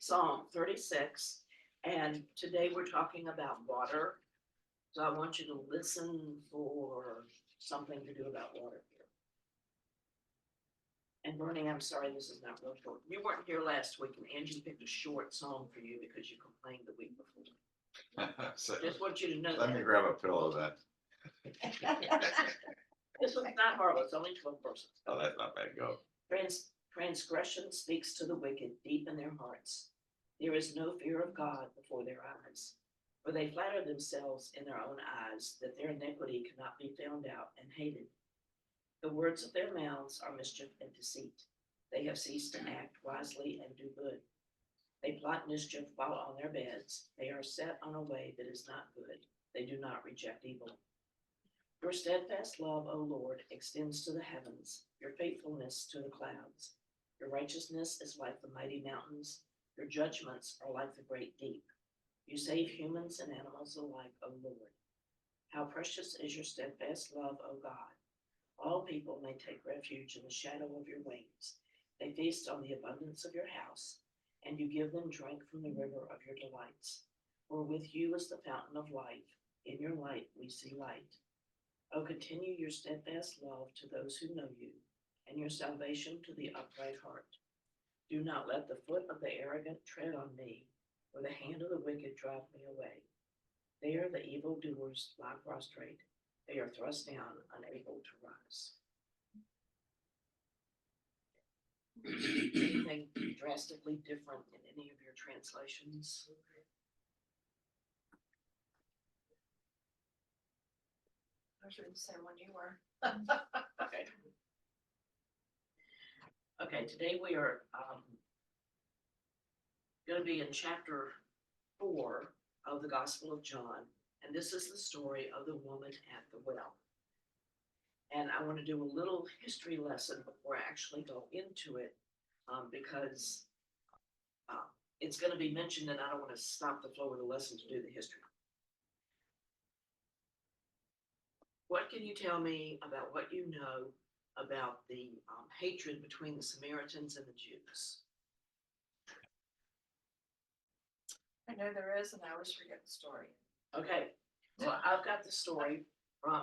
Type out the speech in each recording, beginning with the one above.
Psalm 36, and today we're talking about water. So I want you to listen for something to do about water here. And Bernie, I'm sorry, this is not real short. You weren't here last week, and Angie picked a short song for you because you complained the week before. So, Just want you to know let me that. grab a pillow then. This one's not horrible, it's only 12 verses. Oh, that's not bad, go. Transgression speaks to the wicked deep in their hearts. There is no fear of God before their eyes, for they flatter themselves in their own eyes that their iniquity cannot be found out and hated. The words of their mouths are mischief and deceit. They have ceased to act wisely and do good. They plot mischief while on their beds. They are set on a way that is not good. They do not reject evil. Your steadfast love, O Lord, extends to the heavens, your faithfulness to the clouds. Your righteousness is like the mighty mountains. Your judgments are like the great deep. You save humans and animals alike, O Lord. How precious is your steadfast love, O God. All people may take refuge in the shadow of your wings. They feast on the abundance of your house, and you give them drink from the river of your delights. For with you is the fountain of life. In your light we see light. O continue your steadfast love to those who know you, and your salvation to the upright heart. Do not let the foot of the arrogant tread on me, or the hand of the wicked drive me away. There the evildoers lie prostrate. They are thrust down, unable to rise. Anything drastically different in any of your translations? I was reading the same one you were. Okay. Okay, today we are going to be in chapter 4 of the Gospel of John, and this is the story of the woman at the well. And I want to do a little history lesson before I actually go into it, because it's going to be mentioned, and I don't want to stop the flow of the lesson to do the history. What can you tell me about what you know about the hatred between the Samaritans and the Jews? I know there is, and I always forget the story. Okay, well, I've got the story from,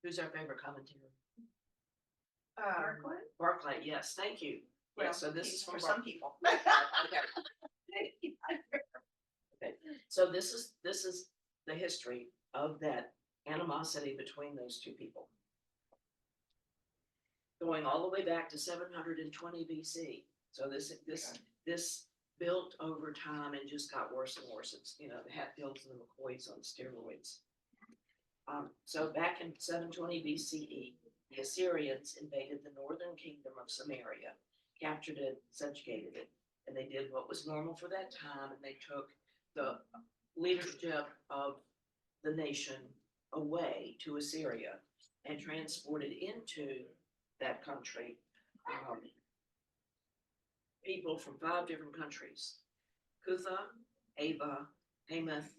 who's our favorite commentator? Barclay, yes, thank you. Yeah, Well, so this is for from some Barclay. people. Okay, so this is the history of that animosity between those two people. Going all the way back to 720 BC. So this built over time and just got worse and worse. It's, the Hatfields and the McCoys on steroids. So back in 720 BCE, the Assyrians invaded the northern kingdom of Samaria, captured it, subjugated it, and they did what was normal for that time, and they took the leadership of the nation away to Assyria and transported into that country people from 5 different countries: Cutha, Ava, Hamath,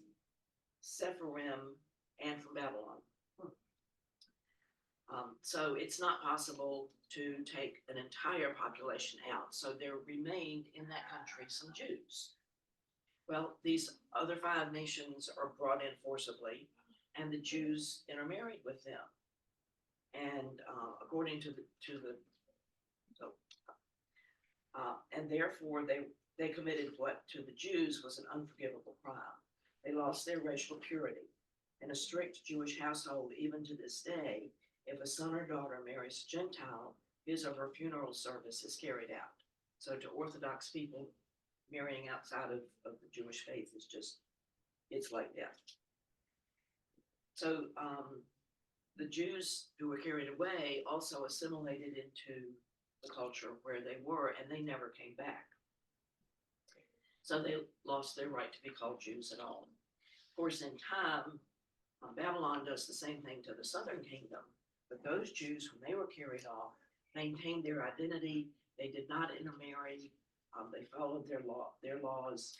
Sepharim, and from Babylon. So it's not possible to take an entire population out. So there remained in that country some Jews. Well, these other 5 nations are brought in forcibly, and the Jews intermarried with them. And according to and therefore they committed what to the Jews was an unforgivable crime. They lost their racial purity. In a strict Jewish household, even to this day, if a son or daughter marries a Gentile, his or her funeral service is carried out. So to Orthodox people, marrying outside of the Jewish faith is just, it's like death. So the Jews who were carried away also assimilated into the culture where they were, and they never came back. So they lost their right to be called Jews at all. Of course, in time, Babylon does the same thing to the southern kingdom, but those Jews, when they were carried off, maintained their identity. They did not intermarry. They followed their laws,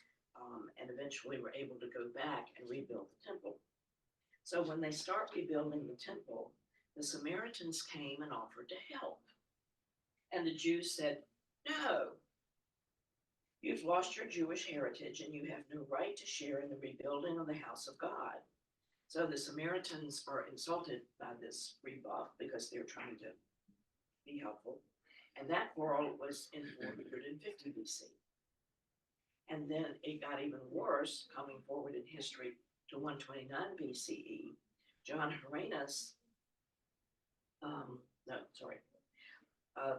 and eventually were able to go back and rebuild the temple. So when they start rebuilding the temple, the Samaritans came and offered to help. And the Jews said, no, You've lost your Jewish heritage and you have no right to share in the rebuilding of the house of God. So the Samaritans are insulted by this rebuff because they're trying to be helpful. And that quarrel was in 450 BC. And then it got even worse coming forward in history to 129 BCE. John Hyrcanus,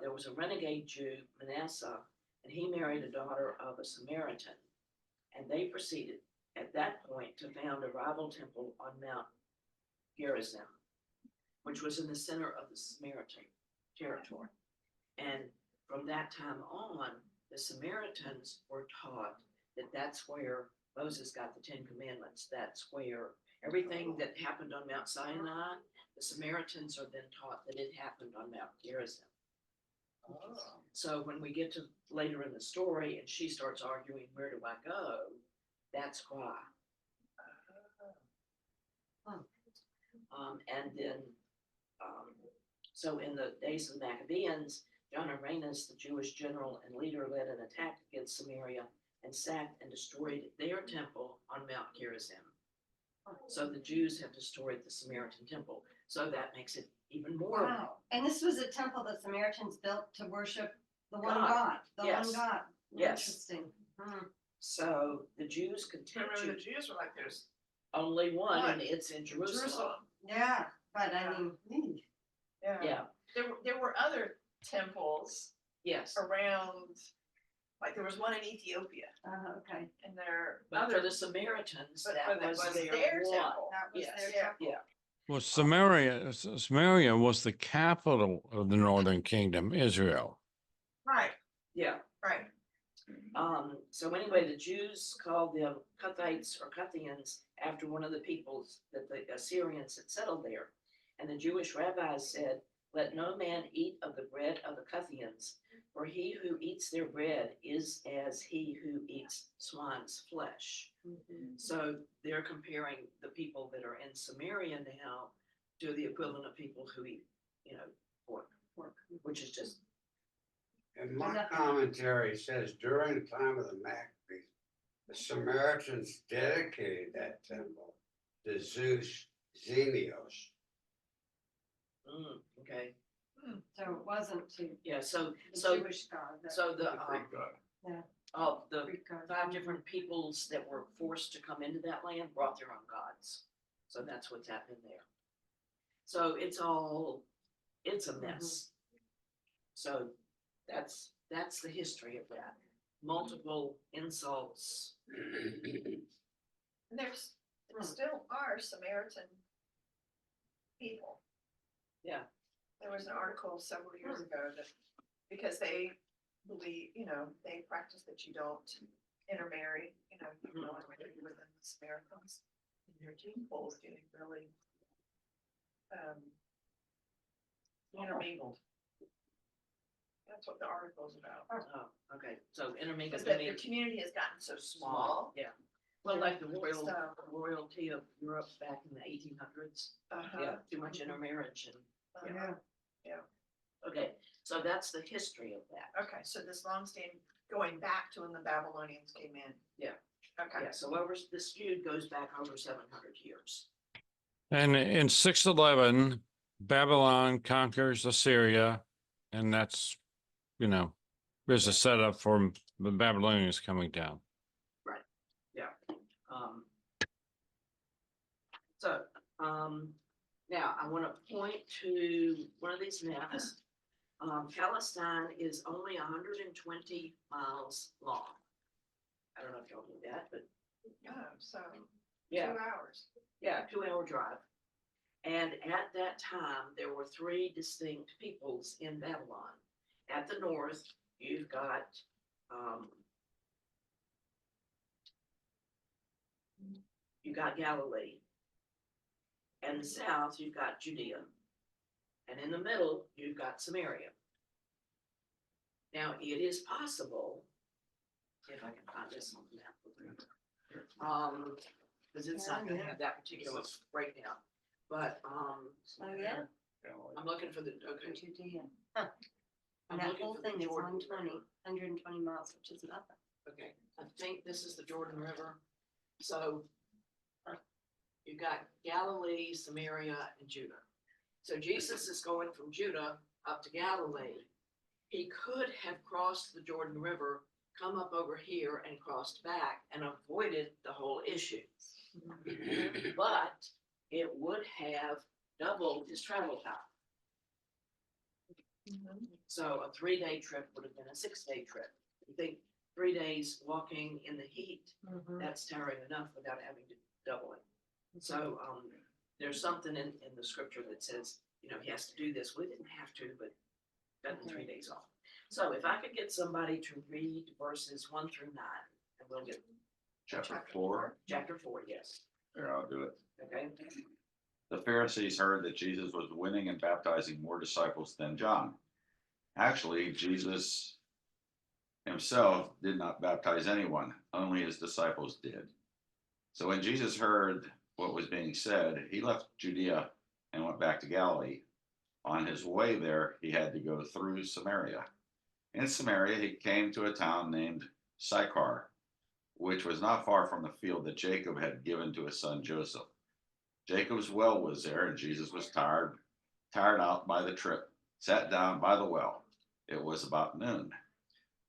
there was a renegade Jew, Manasseh, and he married a daughter of a Samaritan. And they proceeded at that point to found a rival temple on Mount Gerizim, which was in the center of the Samaritan territory. And from that time on, the Samaritans were taught that that's where Moses got the Ten Commandments. That's where everything that happened on Mount Sinai, the Samaritans are then taught that it happened on Mount Gerizim. So when we get to later in the story and she starts arguing, where do I go? That's why. And then, so in the days of the Maccabees, John Hyrcanus, the Jewish general and leader, led an attack against Samaria and sacked and destroyed their temple on Mount Gerizim. So the Jews have destroyed the Samaritan temple. So that makes it even more. Wow. And this was a temple that Samaritans built to worship the one God. God, the Yes. one God. Yes. Interesting. So the Jews Remember, continue. the Jews were like, there's Only one, and One. it's in Jerusalem. Jerusalem. Yeah, but I Yeah. mean, Yeah, There were other temples yes. around, like there was one in Ethiopia, okay, and there But other, for the Samaritans, but that was their one. temple. that was Yes. their Yeah. temple. Yeah, Well, Samaria was the capital of the northern kingdom, Israel. Right, yeah. right. So anyway, the Jews called them Cuthites or Cuthians after one of the peoples that the Assyrians had settled there. And the Jewish rabbis said, let no man eat of the bread of the Cuthians, for he who eats their bread is as he who eats swine's flesh. So they're comparing the people that are in Samaria now to the equivalent of people who eat, pork, which is just, And my commentary says during the time of the Maccabees, the Samaritans dedicated that temple to Zeus Xenios. okay. So it wasn't to Yeah, so the Jewish God. so the the Greek God. 5 different peoples that were forced to come into that land brought their own gods. So that's what's happening there. So it's a mess. So that's the history of that. Multiple insults. And there still are Samaritan people. Yeah. There was an article several years ago that, because they believe, they practice that you don't intermarry, you don't intermarry within the Samaritans. And their gene pool is getting really intermingled. That's what the article is about. Oh, okay. So intermingled. Because the community has gotten so small. Yeah. Well, like the So- royalty of Europe back in the 1800s. Yeah, too much intermarriage and Yeah. okay. So that's the history of that. Okay, so this long-standing, going back to when the Babylonians came in. Yeah. Okay. Yeah. So this feud goes back over 700 years. And in 611, Babylon conquers Assyria, and that's, there's a setup for the Babylonians coming down. Yeah. So, now I want to point to one of these maps. Palestine is only 120 miles long. I don't know if y'all knew that, but Oh, so yeah, 2 hours. yeah, 2-hour drive. And at that time, there were 3 distinct peoples in Babylon. At the north, you've got Galilee. And the south, you've got Judea. And in the middle, you've got Samaria. Now, it is possible, if I can find this on the map, because it's not going to have that particular breakdown. But Oh, yeah, I'm looking for the, okay. Judea. I'm And that looking whole for the thing is Jordan 120 miles, which is nothing. Okay, I think this is the Jordan River. So you got Galilee, Samaria, and Judah. So Jesus is going from Judah up to Galilee. He could have crossed the Jordan River, come up over here and crossed back and avoided the whole issue. But it would have doubled his travel time. So a 3-day trip would have been a 6-day trip. I think 3 days walking in the heat, that's tiring enough without having to double it. So there's something in the scripture that says, you know, he has to do this. We didn't have to, but got the 3 days off. So if I could get somebody to read verses 1 through 9, and we'll get Chapter 4. chapter 4, yes. Here, I'll do it. Okay. The Pharisees heard that Jesus was winning and baptizing more disciples than John. Actually, Jesus himself did not baptize anyone, only his disciples did. So when Jesus heard what was being said, he left Judea and went back to Galilee. On his way there, he had to go through Samaria. In Samaria, he came to a town named Sychar, which was not far from the field that Jacob had given to his son Joseph. Jacob's well was there, and Jesus was tired out by the trip, sat down by the well. It was about noon.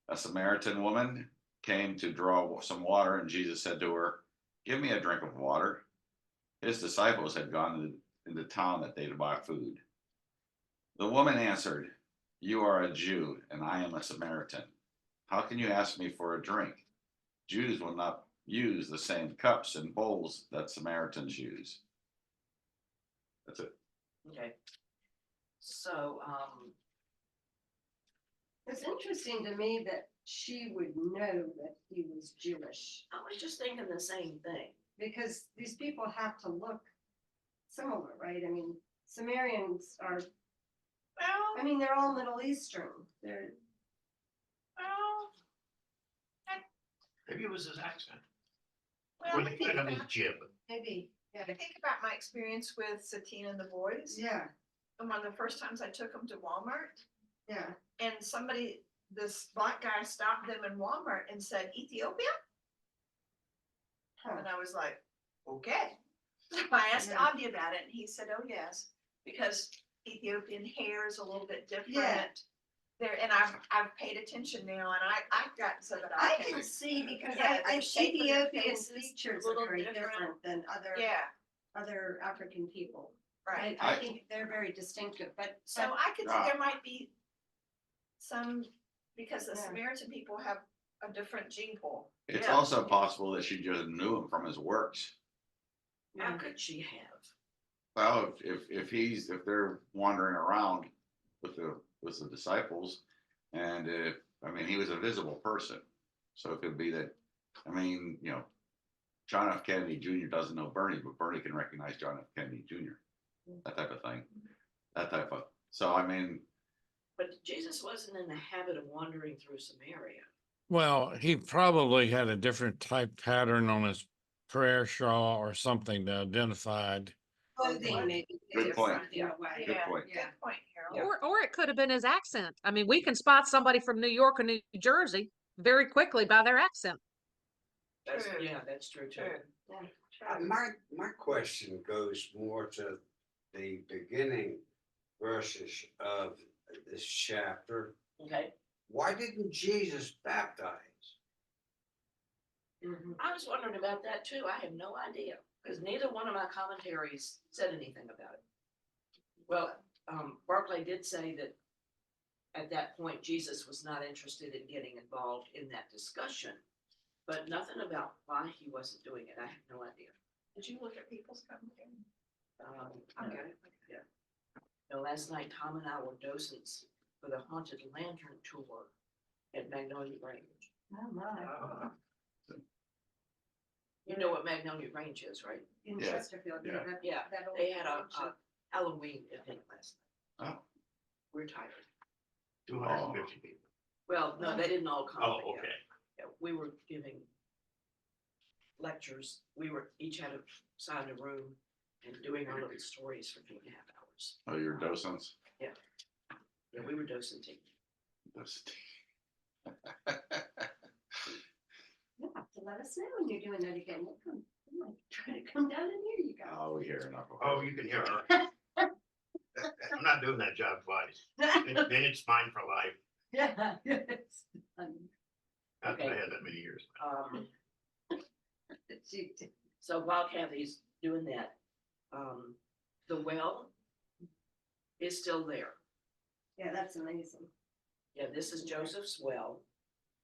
A Samaritan woman came to draw some water, and Jesus said to her, "Give me a drink of water." His disciples had gone into town that day to buy food. The woman answered, "You are a Jew, and I am a Samaritan. How can you ask me for a drink? Jews will not use the same cups and bowls that Samaritans use." That's it. Okay. So It's interesting to me that she would know that he was Jewish, I was just thinking the same thing. because these people have to look similar, right? I mean, Sumerians are, Well, I mean, they're all Middle Eastern. They're, well, Maybe it was his accent. well, Or I you think put it on his about, jib. maybe, yeah, I think about my experience with Satine and the boys. yeah, And one of the first times I took them to Walmart, yeah. and this black guy stopped them in Walmart and said, "Ethiopia?" Huh. And I was like, okay. So I asked Yeah. Abdi about it, and he said, "Oh, yes, because Ethiopian hair is a little bit different." Yeah. There, and I've paid attention now, and I've gotten so that I I can see, because Yeah, I the shape of their Ethiopian face is features a are little very different. different than yeah, other African people. right. I think they're very distinctive, but So I could see Ah. there might be some, because the Yeah. Samaritan people have a different gene pool. It's Yeah. also possible that she just knew him from his works. How could she have? Well, if they're wandering around with the disciples, and he was a visible person, so it could be that, John F. Kennedy Jr. doesn't know Bernie, but Bernie can recognize John F. Kennedy Jr. That type of thing. But Jesus wasn't in the habit of wandering through Samaria. Well, he probably had a different type pattern on his prayer shawl or something that identified. clothing maybe. Good is point. something away. Good Yeah, point. good point, Harold. Yeah. Or it could have been his accent. I mean, we can spot somebody from New York or New Jersey very quickly by their accent. That's, True. yeah, that's true too. True. My question goes more to the beginning verses of this chapter. Okay. Why didn't Jesus baptize? I was wondering about that too. I have no idea, because neither one of my commentaries said anything about it. Well, Barclay did say that at that point, Jesus was not interested in getting involved in that discussion, but nothing about why he wasn't doing it. I have no idea. Did you look at people's commentary? No. Okay. No, last night, Tom and I were docents for the Haunted Lantern Tour at Magnolia Range. Oh, my. You know what Magnolia Range is, right? In Yeah. Chesterfield, Yeah. that- Yeah, that old they had a mansion. Halloween event last night. Oh, We're tired. 250 people. Well, no, they didn't all come. Oh, but yeah. okay. Yeah, we were giving lectures. We were each had a signed a room and doing our little stories for 2.5 hours. oh, you're docents. Yeah, we were docenting. let us know when you're doing that again. We'll come, we might try to come down and hear you guys. Oh, we hear enough. of Oh, her. you can hear her. I'm not doing that job twice. Then it's mine for life. Yeah. Yes. Not that I Okay. had that many years. So while Kathy's doing that, the well is still there. Yeah, that's amazing. Yeah, this is Joseph's well,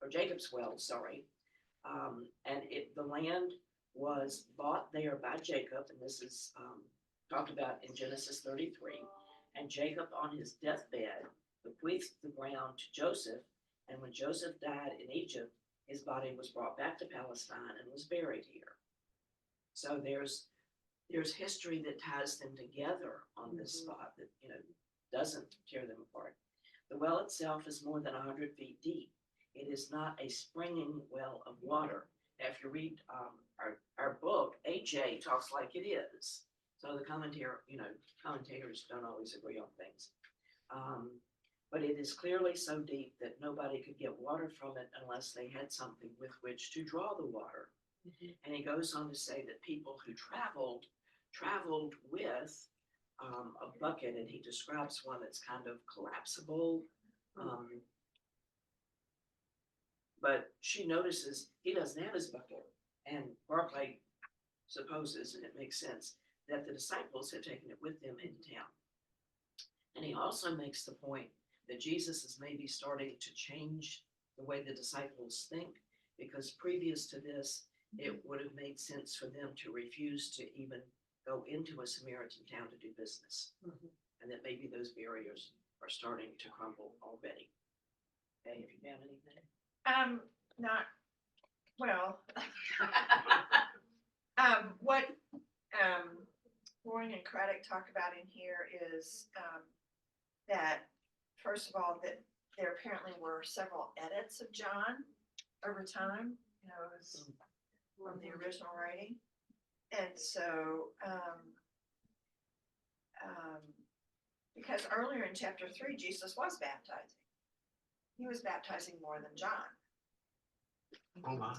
or Jacob's well, sorry. And the land was bought there by Jacob, and this is, talked about in Genesis 33. And Jacob on his deathbed bequeathed the ground to Joseph, and when Joseph died in Egypt, his body was brought back to Palestine and was buried here. So there's history that ties them together on this spot that, doesn't tear them apart. The well itself is more than 100 feet deep. It is not a springing well of water. If you read our book, AJ talks like it is. So the commentators don't always agree on things. But it is clearly so deep that nobody could get water from it unless they had something with which to draw the water. And he goes on to say that people who traveled with a bucket, and he describes one that's kind of collapsible. But she notices he doesn't have his bucket, and Barclay supposes, and it makes sense, that the disciples had taken it with them into town. And he also makes the point that Jesus is maybe starting to change the way the disciples think, because previous to this, it would have made sense for them to refuse to even go into a Samaritan town to do business. And that maybe those barriers are starting to crumble already. Okay, have you found anything? Not, well. What, Warren and Craddock talk about in here is, that, first of all, that there apparently were several edits of John over time, it was from the original writing. And so, because earlier in chapter 3, Jesus was baptizing. He was baptizing more than John. Oh my.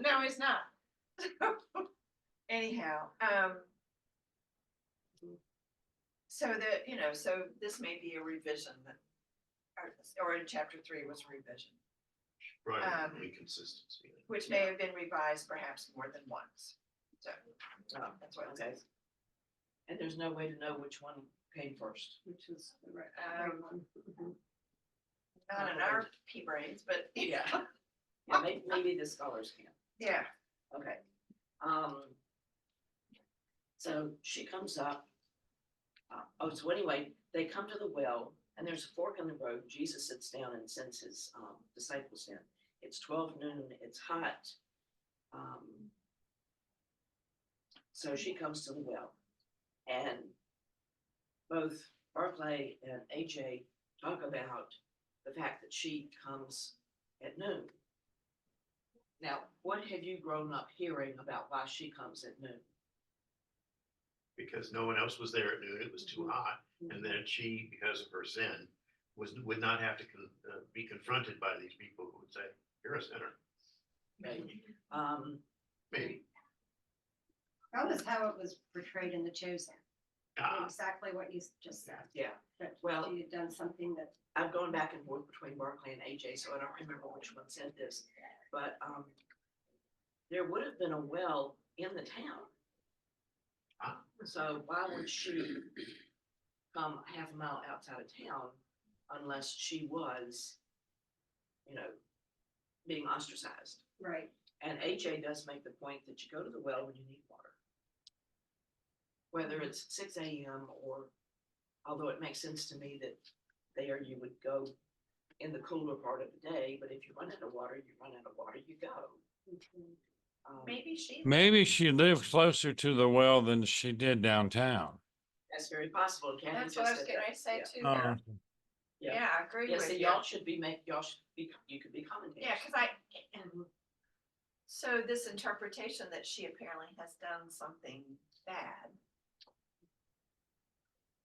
No, he's not. Anyhow, so that, so this may be a revision that, or in chapter 3 was a revision, Right, inconsistency. which may have been revised perhaps more than once. So that's what it Okay. says. And there's no way to know which one came first. Which is the right one. Not in our pea brains, but Yeah. Yeah, maybe the scholars can. yeah. Okay. So she comes up. So anyway, they come to the well, and there's a fork in the road. Jesus sits down and sends his disciples in. It's 12 noon. It's hot. So she comes to the well, and both Barclay and AJ talk about the fact that she comes at noon. Now, what have you grown up hearing about why she comes at noon? Because no one else was there at noon, it was too hot, and then she, because of her sin, would not have to be confronted by these people who would say, "You're a sinner." Maybe. Maybe. That was how it was portrayed in The Chosen. Ah, Exactly what you just said. Yeah. That Well- she had done something that. I've gone back and forth between Barclay and AJ, so I don't remember which one said this, but there would have been a well in the town. Ah. So why would she come half a mile outside of town unless she was, being ostracized? Right. And AJ does make the point that you go to the well when you need water. Whether it's 6 a.m. or, although it makes sense to me that there you would go in the cooler part of the day, but if you run out of water, you run out of water, you go. Maybe Maybe she lived closer to the well than she did downtown. That's very possible. Kathy That's what I was just said gonna that. say Yeah. too. Oh, Yeah, I agree Yeah, with so you. y'all should be you could be commentators. Yeah, because so this interpretation that she apparently has done something bad.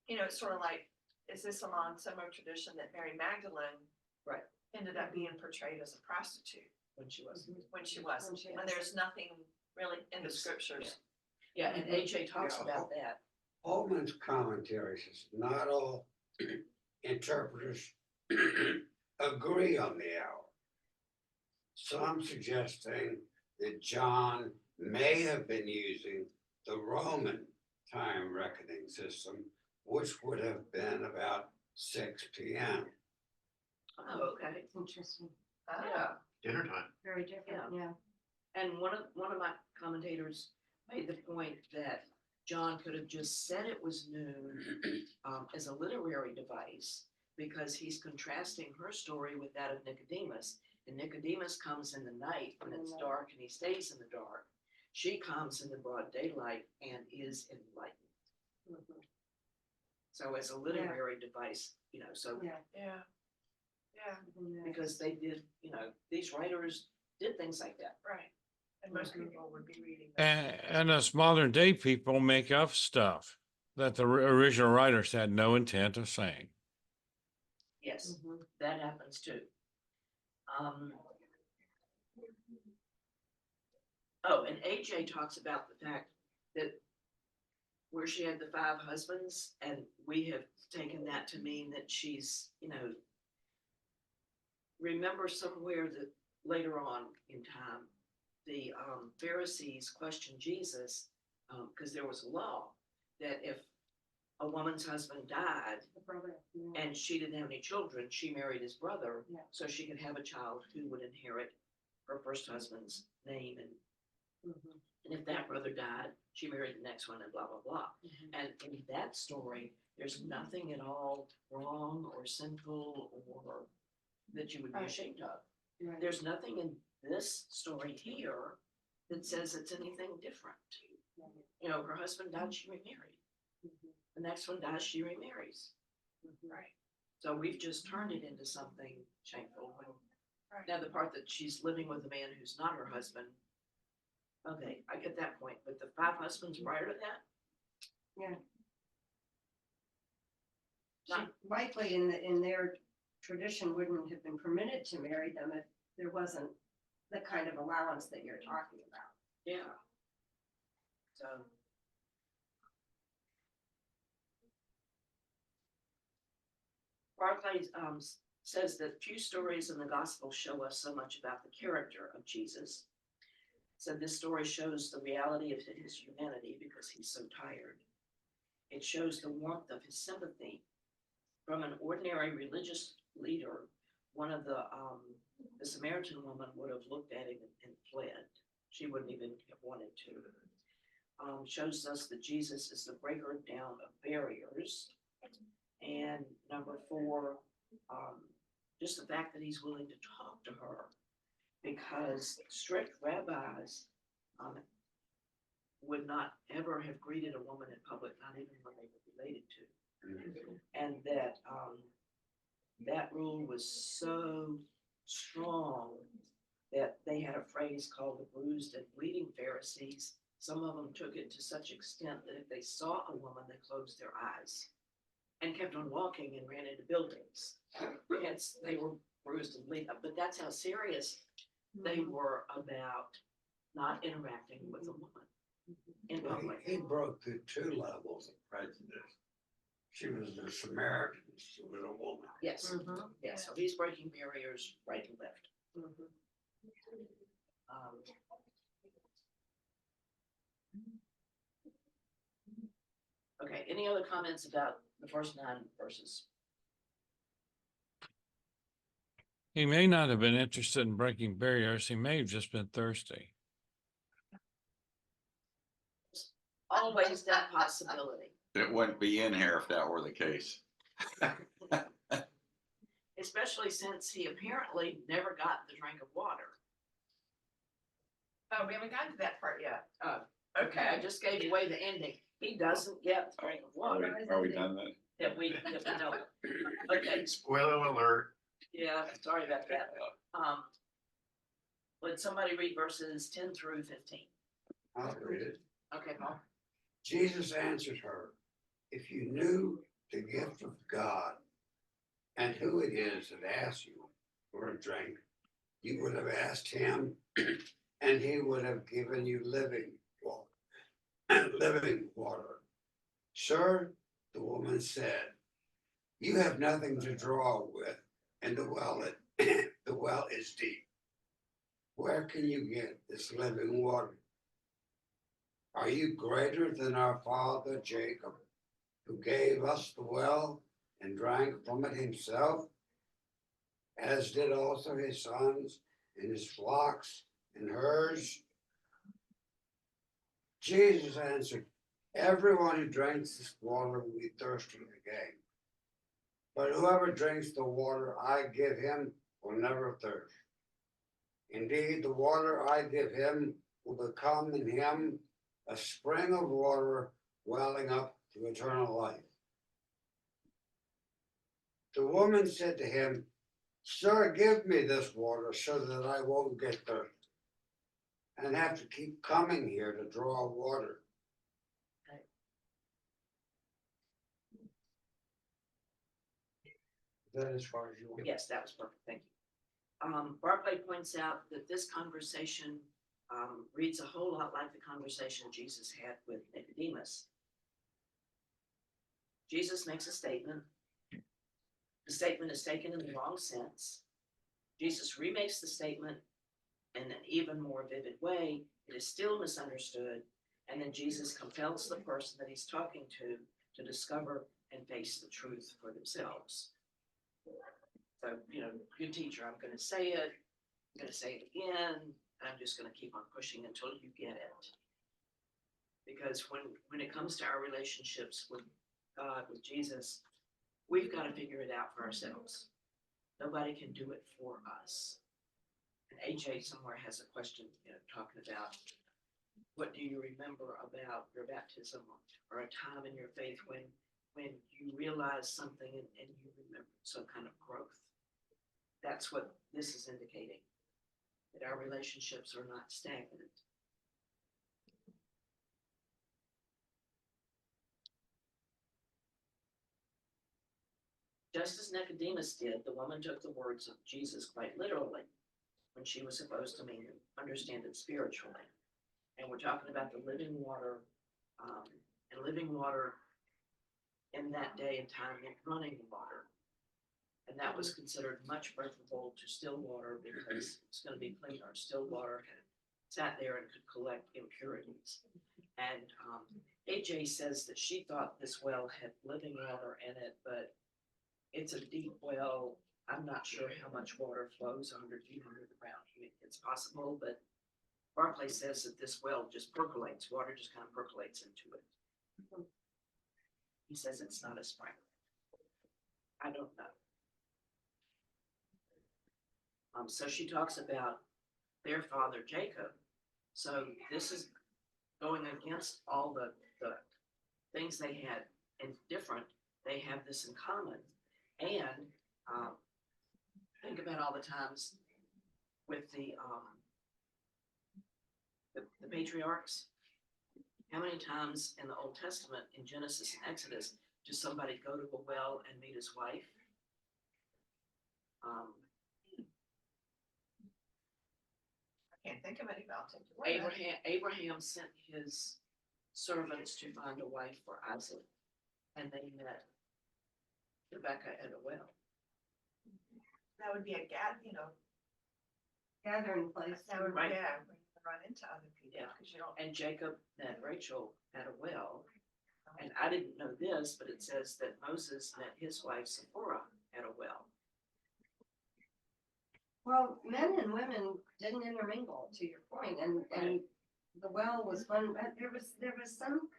It's sort of like, is this along similar tradition that Mary Magdalene Right. ended up being portrayed as a prostitute? when she was. when she wasn't, When she when wasn't. there's nothing really in the It's- scriptures. Yeah, and AJ talks Yeah. about that. Holman's commentary says not all interpreters agree on the hour. Some suggesting that John may have been using the Roman time reckoning system, which would have been about 6 p.m. Oh, okay. Interesting, Ah, Dinner time. very different, yeah. And one of my commentators made the point that John could have just said it was noon as a literary device because he's contrasting her story with that of Nicodemus. And Nicodemus comes in the night when it's dark and he stays in the dark. She comes in the broad daylight and is enlightened. So as a literary device, you know, so Yeah. yeah, yeah, because they did, you know, these writers did things like that. right. And most people would be reading. And us modern day people make up stuff that the original writers had no intent of saying. Yes, Mhm. that happens too. Oh, and AJ talks about the fact that where she had the 5 husbands, and we have taken that to mean that she's, you know, remember somewhere that later on in time, the Pharisees questioned Jesus because there was a law that if a woman's husband died The brother, yeah. and she didn't have any children, she married his brother Yeah. so she could have a child who would inherit her first husband's name. Mhm. And if that brother died, she married the next one and blah, blah, blah. Mhm. And in that story, there's nothing at all wrong or sinful or that you would be Right. ashamed of. Right. There's nothing in this story here that says it's anything different. You know, her husband died, she remarried. Mhm. The next one dies, she remarries. Mhm. Right. So we've just turned it into something shameful. Right. Now, the part that she's living with a man who's not her husband, okay, I get that point, but the 5 husbands prior to that, She likely in their tradition wouldn't have been permitted to marry them if there wasn't the kind of allowance that you're talking about. yeah. So. Barclay says that few stories in the gospel show us so much about the character of Jesus. So this story shows the reality of his humanity because he's so tired. It shows the warmth of his sympathy. From an ordinary religious leader, one of the Samaritan woman would have looked at him and fled. She wouldn't even have wanted to. Shows us that Jesus is the breaker down of barriers. And number 4, just the fact that he's willing to talk to her, because strict rabbis would not ever have greeted a woman in public, not even when they were related to. And that that rule was so strong that they had a phrase called the bruised and bleeding Pharisees. Some of them took it to such extent that if they saw a woman, they closed their eyes and kept on walking and ran into buildings. Hence, they were bruised and bleeding. But that's how serious they were about not interacting with a woman in public. He broke through 2 levels of prejudice. She was a Samaritan, she was a woman. Yes, Mhm. yes. So he's breaking barriers right and left. Mhm. Um, Okay, any other comments about the first 9 verses? He may not have been interested in breaking barriers. He may have just been thirsty. Always that possibility, It wouldn't be in here if that were the case. especially since he apparently never got the drink of water. Oh, we haven't gotten to that part yet. Okay, I just gave away the ending. He doesn't get the drink of water Are we done then? that we know. Okay, Spoiler alert. yeah, sorry about that. Would somebody read verses 10 through 15? I'll read it. Okay, Paul. Jesus answered her, if you knew the gift of God and who it is that asks you for a drink, you would have asked him, and he would have given you living water. Living water. Sir, the woman said, you have nothing to draw with, and the well is deep. Where can you get this living water? Are you greater than our father Jacob, who gave us the well and drank from it himself, as did also his sons and his flocks and herds? Jesus answered, everyone who drinks this water will be thirsty again. But whoever drinks the water I give him will never thirst. Indeed, the water I give him will become in him a spring of water welling up to eternal life. The woman said to him, Sir, give me this water so that I won't get thirsty and have to keep coming here to draw water. Is that as far as you want? Yes, that was perfect, thank you. Barclay points out that this conversation reads a whole lot like the conversation Jesus had with Nicodemus. Jesus makes a statement. The statement is taken in the wrong sense. Jesus remakes the statement in an even more vivid way. It is still misunderstood. And then Jesus compels the person that he's talking to discover and face the truth for themselves. So, good teacher, I'm going to say it. I'm going to say it again. I'm just going to keep on pushing until you get it. Because when it comes to our relationships with God, with Jesus, we've got to figure it out for ourselves. Nobody can do it for us. And AJ somewhere has a question, talking about what do you remember about your baptism or a time in your faith when you realize something and you remember some kind of growth. That's what this is indicating, that our relationships are not stagnant. Just as Nicodemus did, the woman took the words of Jesus quite literally when she was supposed to understand it spiritually. And we're talking about the living water, and living water in that day and time meant running water. And that was considered much preferable to still water because it's going to be cleaner. Still water had sat there and could collect impurities. And AJ says that she thought this well had living water in it, but it's a deep well. I'm not sure how much water flows 100 feet under the ground. It's possible, but Barclay says that this well just percolates. Water just kind of percolates into it. He says it's not a spring. I don't know. So she talks about their father Jacob. So this is going against all the things they had and different. They have this in common. And think about all the times with the patriarchs. How many times in the Old Testament, in Genesis and Exodus, does somebody go to a well and meet his wife? I can't think of any mountain. Abraham sent his servants to find a wife for Isaac, and they met Rebecca at a well. That would be a Gathering place. that would, Right. yeah, when you run into other people, Yeah. because you don't. And Jacob met Rachel at a well. And I didn't know this, but it says that Moses met his wife Sephora at a well. Well, men and women didn't intermingle, to your point, and the well was fun. There was some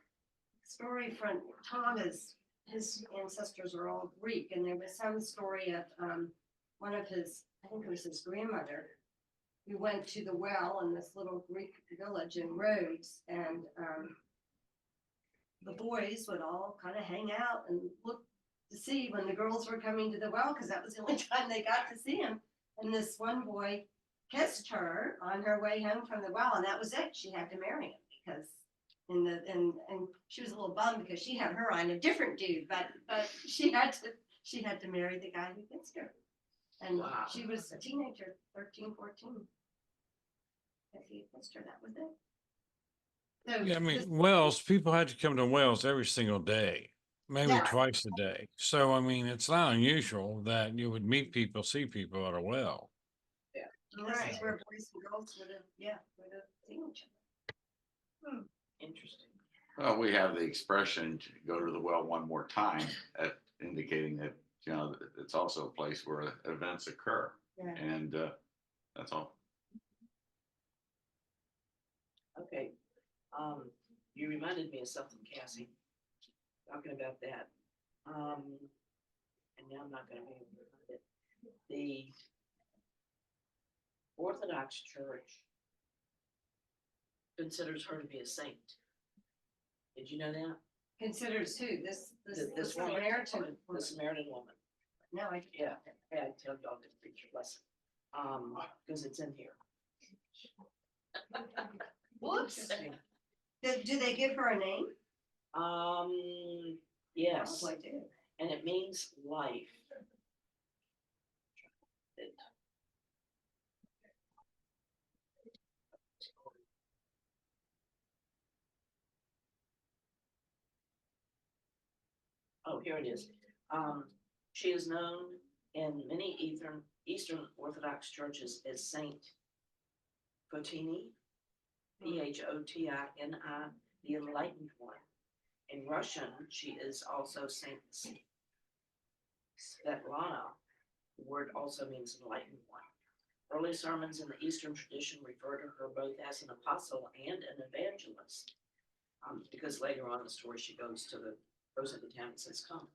story from Tom, his ancestors are all Greek, and there was some story of one of his, I think it was his grandmother, who went to the well in this little Greek village in Rhodes, and the boys would all kind of hang out and look to see when the girls were coming to the well, because that was the only time they got to see him. And this one boy kissed her on her way home from the well, and that was it. She had to marry him because and she was a little bummed because she had her eye on a different dude, but she had to marry the guy who kissed her. And Wow. she was a teenager, 13, 14. If he missed her, that was it. So Yeah, I this- mean, Wells, people had to come to Wells every single day, maybe Yeah. twice a day. So, I mean, it's not unusual that you would meet people, see people at a well. this is where boys and girls would have seen each other. Interesting. Well, we have the expression to go to the well one more time, indicating that, you know, it's also a place where events occur. Yeah. And that's all. Okay, you reminded me of something, Cassie, talking about that. And now I'm not gonna be able to find it. The Orthodox Church considers her to be a saint. Did you know that? Considers who? This woman, Samaritan the woman. Samaritan woman. No, I. Yeah. Yeah, I tell y'all to preach your lesson. Because it's in here. Whoops. Do they give her a name? Yes, Probably do. and it means life. It- Oh, here it is. She is known in many Eastern Orthodox churches as Saint Photini, Photini, the Enlightened One. In Russian, she is also Saint Svetlana. The word also means enlightened one. Early sermons in the Eastern tradition refer to her both as an apostle and an evangelist. Because later on in the story, she goes into town and says, come.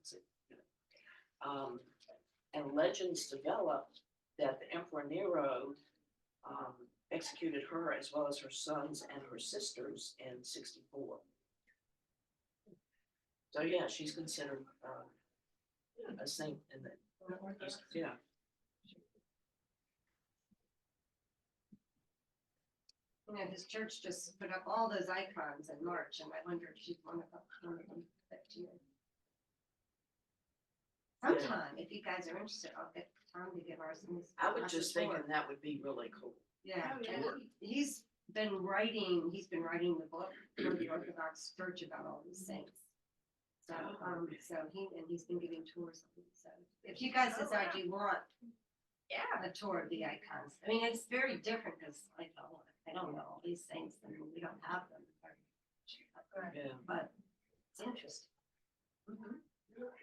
And legends developed that the Emperor Nero executed her as well as her sons and her sisters in 64. So yeah, she's considered a saint in the East. Yeah. You know, his church just put up all those icons in March, and I wonder if she's one of them that year. Sometime, if you guys are interested, I'll get Tom to give our some. I was just thinking that would be really cool. Yeah, Oh, yeah. and he's been writing the book for the Orthodox Church about all these saints. So, he's been giving tours of them. So if you guys decide you want a tour of the icons, I mean, it's very different because I don't know all these saints and we don't have them. Yeah. But it's interesting.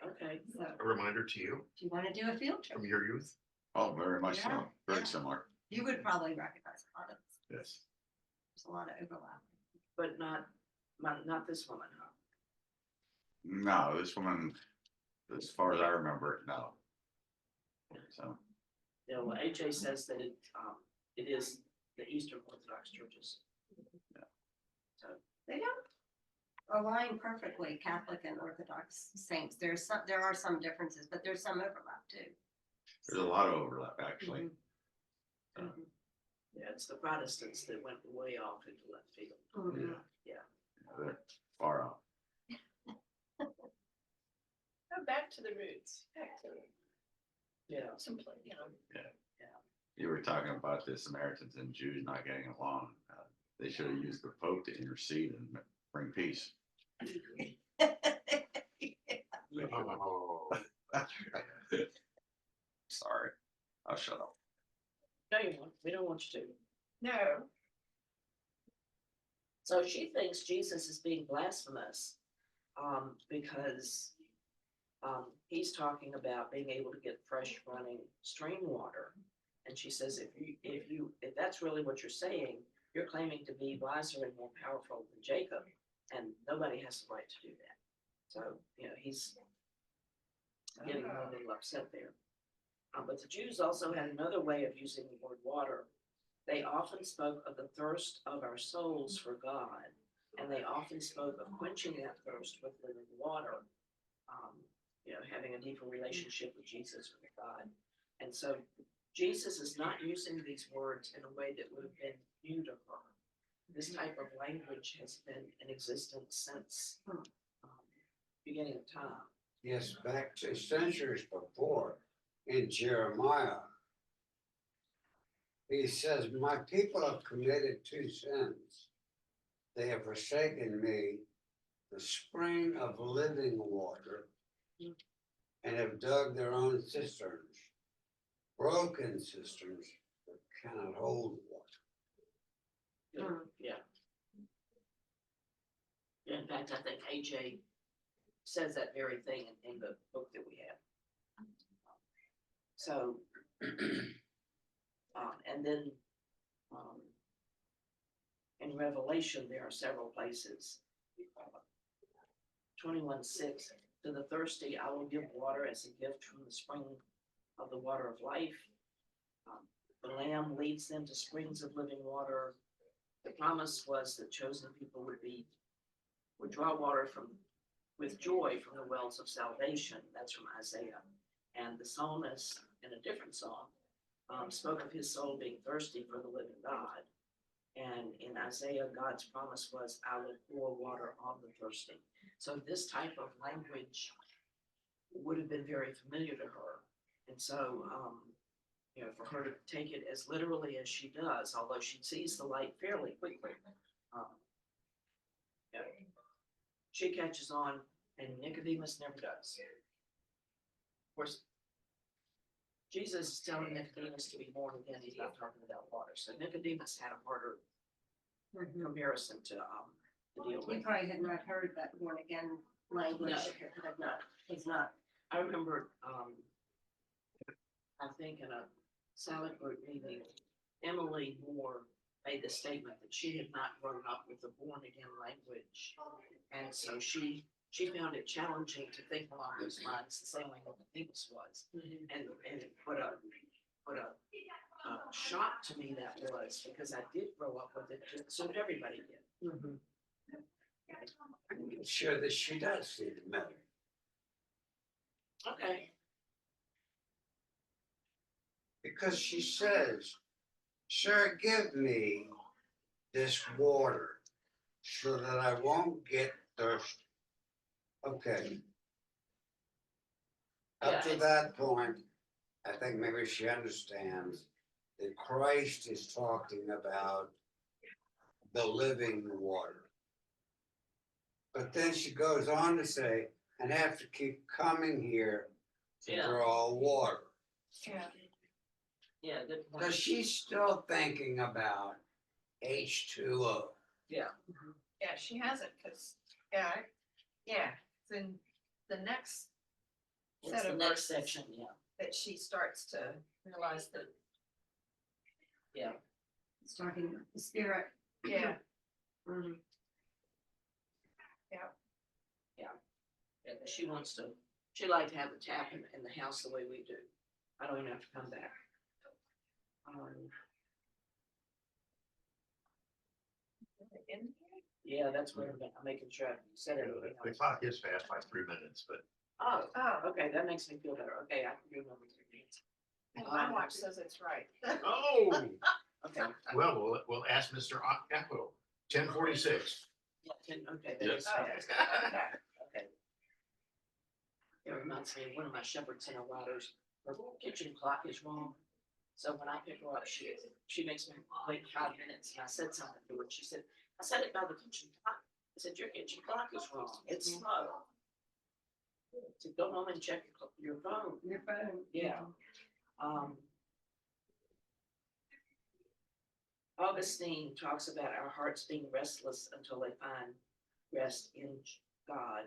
Okay. So A reminder to you if you want to do a field trip, from your youth. Oh, very much so. Yeah, Very yeah. similar. you would probably recognize a lot of this. Yes. There's a lot of overlap. But not this woman, huh? No, this woman, as far as I remember, no. So, Yeah, well, AJ says that it is the Eastern Orthodox churches. Yeah. So, They don't align perfectly, Catholic and Orthodox saints. There are some differences, but there's some overlap too. there's a lot of overlap, actually. Mhm. Mhm. yeah, it's the Protestants that went way off into left field. Mhm. They're far out. Go back to the roots, back to Yeah. some, you know. You were talking about the Samaritans and Jews not getting along. They should have used the Pope to intercede and bring peace. Oh, Sorry, I'll shut up. No, you won't. We don't want you to. No, So she thinks Jesus is being blasphemous because he's talking about being able to get fresh running stream water. And she says, if that's really what you're saying, you're claiming to be wiser and more powerful than Jacob, and nobody has the right to do that. So, he's getting a little upset there. But the Jews also had another way of using the word water. They often spoke of the thirst of our souls for God, and they often spoke of quenching that thirst with living water, having a deeper relationship with Jesus or with God. And so Jesus is not using these words in a way that would have been new to her. This type of language has been in existence since beginning of time. Yes, back to centuries before, in Jeremiah, He says, my people have committed two sins. They have forsaken me, the spring of living water, and have dug their own cisterns, broken cisterns that cannot hold water. Yeah. Yeah, in fact, I think AJ says that very thing in the book that we have. So, and then, in Revelation, there are several places. 21:6, to the thirsty, I will give water as a gift from the spring of the water of life. The Lamb leads them to springs of living water. The promise was that chosen people would draw water with joy from the wells of salvation. That's from Isaiah. And the psalmist, in a different song, spoke of his soul being thirsty for the living God. And in Isaiah, God's promise was, I will pour water on the thirsty. So this type of language would have been very familiar to her. And so, for her to take it as literally as she does, although she sees the light fairly quickly, she catches on, and Nicodemus never does. Of course, Jesus is telling Nicodemus to be born again. He's not talking about water. So Nicodemus had a harder comparison to deal He with. probably had not heard that born again language. No. He's not. I remember, I think in a silent group meeting, Emily Moore made the statement that she had not grown up with the born again language. And so she found it challenging to think along those lines the same way Nicodemus was. And what a shock to me that was, because I did grow up with it, so did everybody did. I'm sure that she does see the matter. Okay. Because she says, sir, give me this water so that I won't get thirsty. Okay. Up to Yeah. that point, I think maybe she understands that Christ is talking about the living water. But then she goes on to say, and have to keep coming here to Yeah. draw water. Yeah. Yeah, good point. Because she's still thinking about H2O. Yeah, she hasn't, because, it's in the next It's set the of next verses section, that she starts to realize that, It's talking about the spirit. yeah, Mhm. Yeah, she'd like to have a tap in the house the way we do. I don't even have to come back. Yeah, that's what I'm making sure I said everything. The clock is fast by 3 minutes, but Oh, oh, okay, that makes me feel better. Okay, I can remember 3 minutes. and my watch says it's right. oh, Okay. well, we'll ask Mr. Capital. 10:46. Okay, that Yes. is fast. Okay. It reminds me of one of my Shepherd Center riders, her kitchen clock is wrong. So when I pick her up, she makes me wait 5 minutes, and I said something to her. She said, I said it by the kitchen clock. I said, your kitchen clock is wrong. It's slow. So go home and check your phone. Your phone. Yeah. Augustine talks about our hearts being restless until they find rest in God.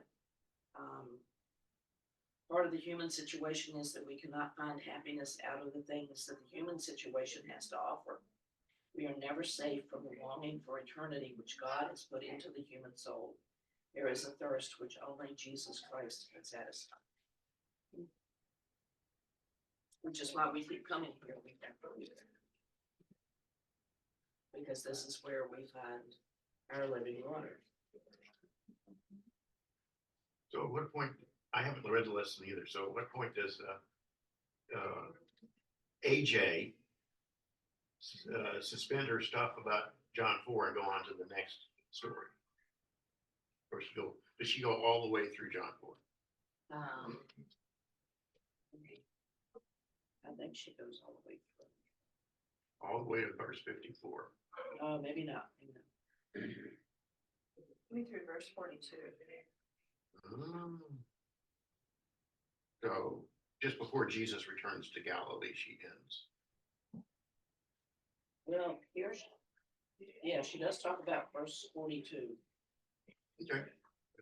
Part of the human situation is that we cannot find happiness out of the things that the human situation has to offer. We are never safe from the longing for eternity which God has put into the human soul. There is a thirst which only Jesus Christ can satisfy. Which is why we keep coming here week after week. Because this is where we find our living water. So at what point, I haven't read the lesson either, so at what point does AJ suspend her stuff about John 4 and go on to the next story? Or does she go all the way through John 4? I think she goes all the way through. all the way to verse 54. Maybe not. Me through verse 42. So just before Jesus returns to Galilee, she ends. Well, here's, yeah, she does talk about verse 42. Okay.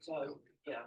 So, yeah,